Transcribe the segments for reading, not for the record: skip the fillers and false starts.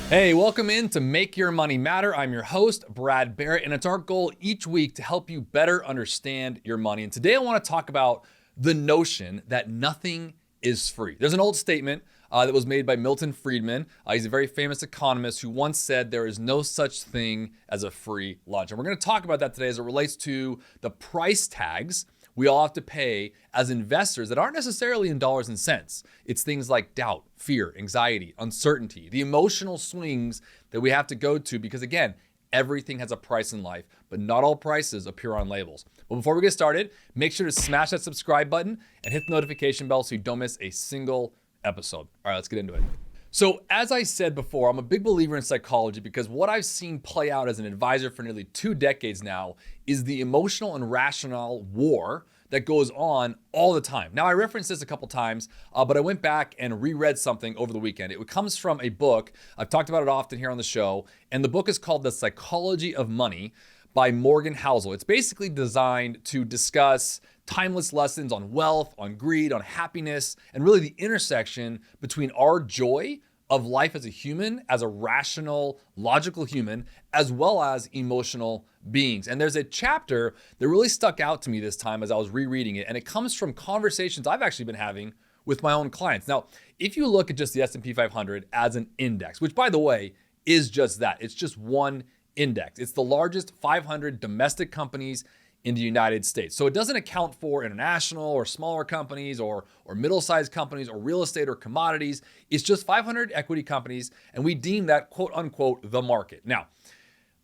Hey, welcome in to Make Your Money Matter. I'm your host, Brad Barrett, and it's our goal each week to help you better understand your money. And today I want to talk about the notion that nothing is free. There's an old statement that was made by Milton Friedman. He's a very famous economist who once said there is no such thing as a free lunch. And we're going to talk about that today as it relates to the price tags we all have to pay as investors that aren't necessarily in dollars and cents. It's things like doubt, fear, anxiety, uncertainty, the emotional swings that we have to go to because, again, everything has a price in life, but not all prices appear on labels. But before we get started, make sure to smash that subscribe button and hit the notification bell so you don't miss a single episode. All right, let's get into it. So as I said before, I'm a big believer in psychology because what I've seen play out as an advisor for nearly 2 decades now is the emotional and rational war that goes on all the time. Now, I referenced this a couple times, but I went back and reread something over the weekend. It comes from a book. I've talked about it often here on the show, and the book is called The Psychology of Money by Morgan Housel. It's basically designed to discuss timeless lessons on wealth, on greed, on happiness, and really the intersection between our joy of life as a human, as a rational, logical human, as well as emotional beings. And there's a chapter that really stuck out to me this time as I was rereading it, and it comes from conversations I've actually been having with my own clients. Now, if you look at just the S&P 500 as an index, which by the way, is just that, it's just one index. It's the largest 500 domestic companies in the United States. So it doesn't account for international or smaller companies or middle-sized companies or real estate or commodities. It's just 500 equity companies, and we deem that quote unquote the market. Now,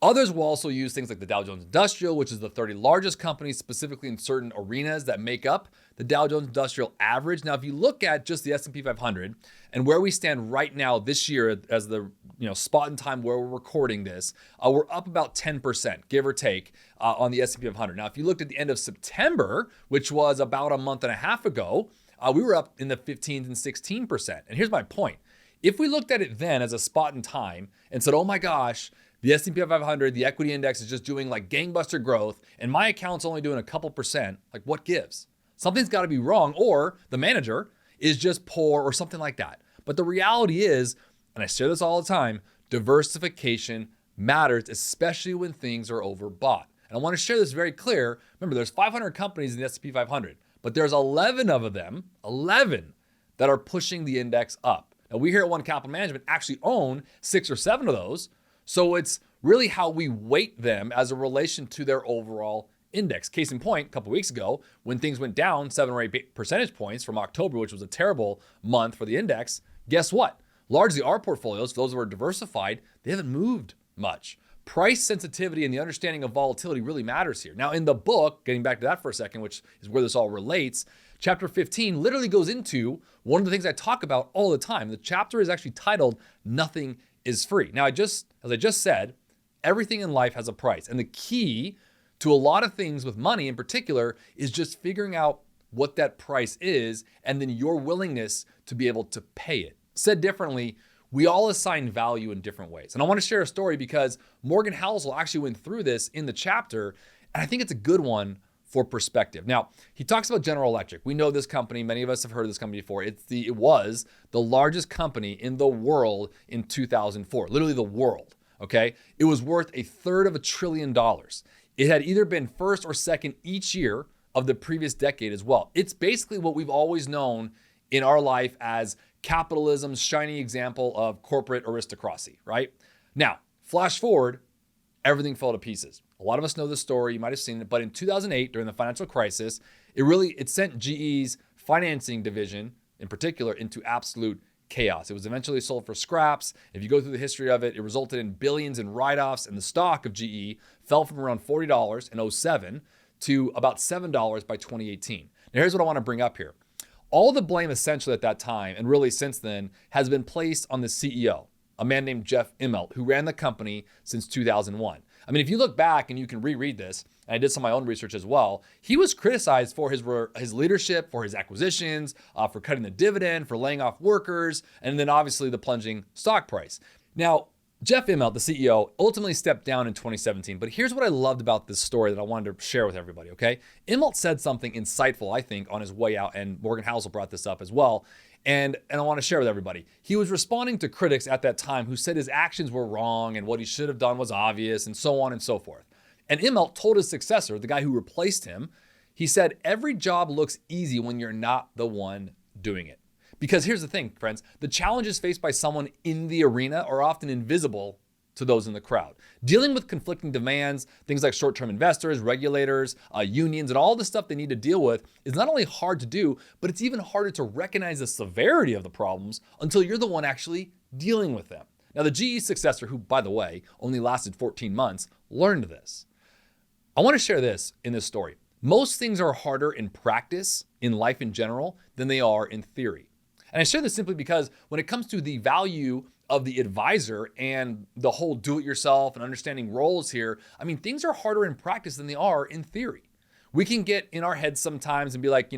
others will also use things like the Dow Jones Industrial, which is the 30 largest companies specifically in certain arenas that make up the Dow Jones Industrial Average. Now, if you look at just the S&P 500 and where we stand right now this year as the spot in time where we're recording this, we're up about 10%, give or take, on the S&P 500. Now, if you looked at the end of September, which was about a month and a half ago, we were up in the 15 and 16%. And here's my point. If we looked at it then as a spot in time and said, oh my gosh, the S&P 500, the equity index is just doing like gangbuster growth, and my account's only doing a couple percent, like what gives? Something's got to be wrong, or the manager is just poor or something like that. But the reality is, and I share this all the time, diversification matters, especially when things are overbought. And I want to share this very clear. Remember, there's 500 companies in the S&P 500, but there's 11 of them, 11 that are pushing the index up. Now, we here at One Capital Management actually own 6 or 7 of those. So it's really how we weight them as a relation to their overall index. Case in point, a couple weeks ago, when things went down 7 or 8 percentage points from October, which was a terrible month for the index, guess what? Largely our portfolios, those that are diversified, they haven't moved much. Price sensitivity and the understanding of volatility really matters here. Now in the book, getting back to that for a second, which is where this all relates, chapter 15 literally goes into one of the things I talk about all the time. The chapter is actually titled Nothing is Free. Now as I just said, everything in life has a price. And the key to a lot of things with money in particular is just figuring out what that price is and then your willingness to be able to pay it. Said differently, we all assign value in different ways. And I want to share a story because Morgan Housel actually went through this in the chapter, and I think it's a good one for perspective. Now, he talks about General Electric. We know this company. Many of us have heard of this company before. It was the largest company in the world in 2004, literally the world, okay? It was worth $1/3 trillion. It had either been first or second each year of the previous decade as well. It's basically what we've always known in our life as capitalism's shiny example of corporate aristocracy, right? Now, flash forward, everything fell to pieces. A lot of us know this story, you might have seen it, but in 2008, during the financial crisis, it sent GE's financing division in particular into absolute chaos. It was eventually sold for scraps. If you go through the history of it, it resulted in billions in write-offs, and the stock of GE fell from around $40 in 2007 to about $7 by 2018. Now, here's what I want to bring up here. All the blame essentially at that time, and really since then, has been placed on the CEO, a man named Jeff Immelt, who ran the company since 2001. I mean, if you look back and you can reread this, and I did some of my own research as well, he was criticized for his leadership, for his acquisitions, for cutting the dividend, for laying off workers, and then obviously the plunging stock price. Now, Jeff Immelt, the CEO, ultimately stepped down in 2017. But here's what I loved about this story that I wanted to share with everybody, okay? Immelt said something insightful, I think, on his way out, and Morgan Housel brought this up as well. And I want to share with everybody. He was responding to critics at that time who said his actions were wrong and what he should have done was obvious and so on and so forth. And Immelt told his successor, the guy who replaced him, he said, every job looks easy when you're not the one doing it. Because here's the thing, friends, the challenges faced by someone in the arena are often invisible to those in the crowd. Dealing with conflicting demands, things like short-term investors, regulators, unions, and all the stuff they need to deal with is not only hard to do, but it's even harder to recognize the severity of the problems until you're the one actually dealing with them. Now, the GE successor, who, by the way, only lasted 14 months, learned this. I want to share this in this story. Most things are harder in practice, in life in general, than they are in theory. And I share this simply because when it comes to the value of the advisor and the whole do-it-yourself and understanding roles here, I mean, things are harder in practice than they are in theory. We can get in our heads sometimes and be like,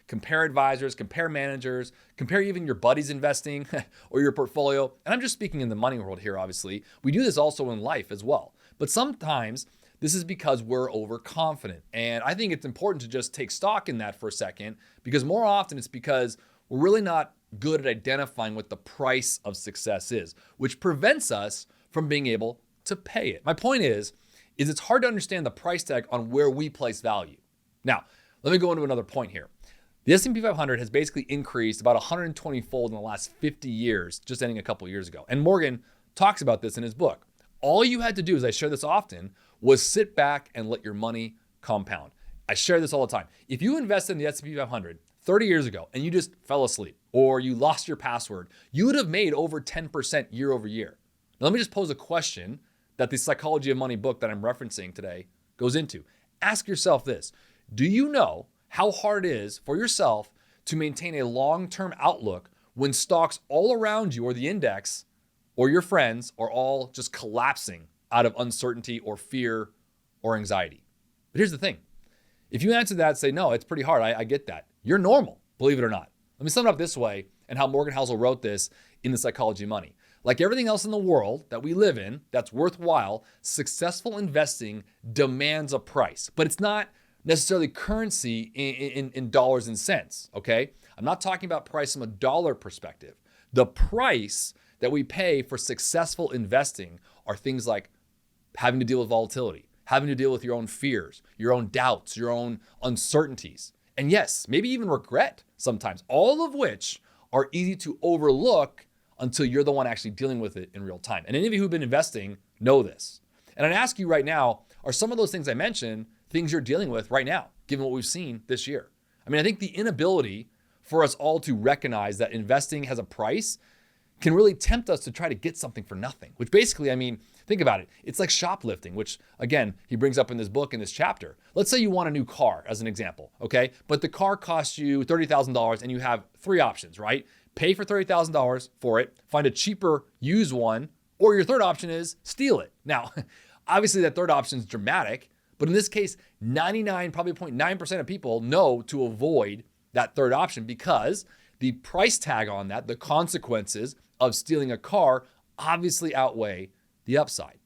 compare advisors, compare managers, compare even your buddies investing or your portfolio. And I'm just speaking in the money world here, obviously. We do this also in life as well. But sometimes this is because we're overconfident. And I think it's important to just take stock in that for a second, because more often it's because we're really not good at identifying what the price of success is, which prevents us from being able to pay it. My point is it's hard to understand the price tag on where we place value. Now, let me go into another point here. The S&P 500 has basically increased about 120-fold in the last 50 years, just ending a couple years ago. And Morgan talks about this in his book. All you had to do, as I share this often, was sit back and let your money compound. I share this all the time. If you invested in the S&P 500 30 years ago and you just fell asleep or you lost your password, you would have made over 10% year over year. Now, let me just pose a question that the Psychology of Money book that I'm referencing today goes into. Ask yourself this. Do you know how hard it is for yourself to maintain a long-term outlook when stocks all around you or the index or your friends are all just collapsing out of uncertainty or fear or anxiety? But here's the thing. If you answer that, say, no, it's pretty hard. I get that. You're normal, believe it or not. Let me sum it up this way, and how Morgan Housel wrote this in The Psychology of Money. Like everything else in the world that we live in that's worthwhile, successful investing demands a price, but it's not necessarily currency in dollars and cents, okay? I'm not talking about price from a dollar perspective. The price that we pay for successful investing are things like having to deal with volatility, having to deal with your own fears, your own doubts, your own uncertainties. And yes, maybe even regret sometimes, all of which are easy to overlook until you're the one actually dealing with it in real time. And any of you who've been investing know this. And I'd ask you right now, are some of those things I mentioned things you're dealing with right now, given what we've seen this year? I mean, I think the inability for us all to recognize that investing has a price can really tempt us to try to get something for nothing, which basically, I mean, think about it. It's like shoplifting, which again, he brings up in this book, in this chapter. Let's say you want a new car as an example, okay? But the car costs you $30,000 and you have three options, right? Pay for $30,000 for it, find a cheaper used one, or your third option is steal it. Now, obviously that third option is dramatic, but in this case, 99, probably 0.9% of people know to avoid that third option because the price tag on that, the consequences of stealing a car obviously outweigh the upside.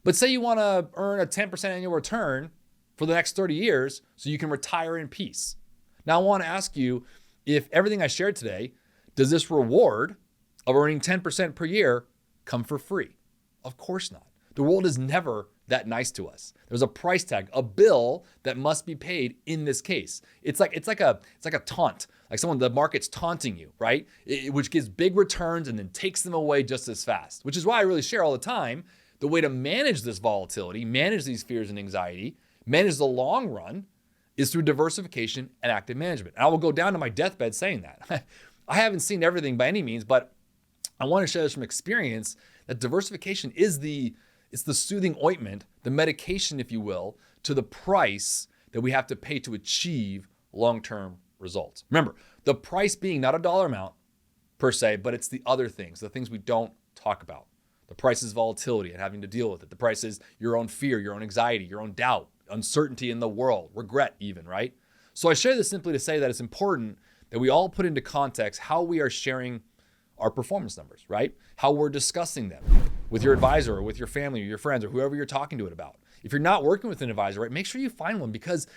But say you want to earn a 10% annual return for the next 30 years so you can retire in peace. Now I want to ask you, if everything I shared today, does this reward of earning 10% per year come for free? Of course not. The world is never that nice to us. There's a price tag, a bill that must be paid in this case. It's like a taunt, like the market's taunting you, right? Which gives big returns and then takes them away just as fast, which is why I really share all the time, the way to manage this volatility, manage these fears and anxiety, manage the long run is through diversification and active management. And I will go down to my deathbed saying that. I haven't seen everything by any means, but I want to share this from experience that diversification is it's the soothing ointment, the medication, if you will, to the price that we have to pay to achieve long-term results. Remember, the price being not a dollar amount per se, but it's the other things, the things we don't talk about. The price is volatility and having to deal with it. The price is your own fear, your own anxiety, your own doubt, uncertainty in the world, regret even, right? So I share this simply to say that it's important that we all put into context how we are sharing our performance numbers, right? How we're discussing them with your advisor or with your family or your friends or whoever you're talking to it about. If you're not working with an advisor, right, make sure you find one because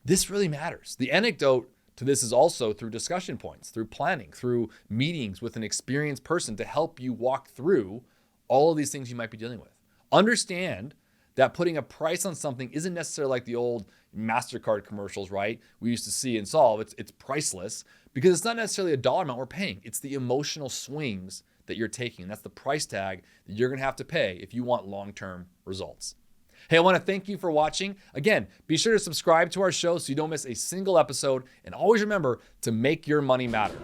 this really matters. The anecdote to this is also through discussion points, through planning, through meetings with an experienced person to help you walk through all of these things you might be dealing with. Understand that putting a price on something isn't necessarily like the old MasterCard commercials, right? We used to see and solve. It's priceless because it's not necessarily a dollar amount we're paying. It's the emotional swings that you're taking. And that's the price tag that you're going to have to pay if you want long-term results. Hey, I want to thank you for watching. Again, be sure to subscribe to our show so you don't miss a single episode. And always remember to make your money matter.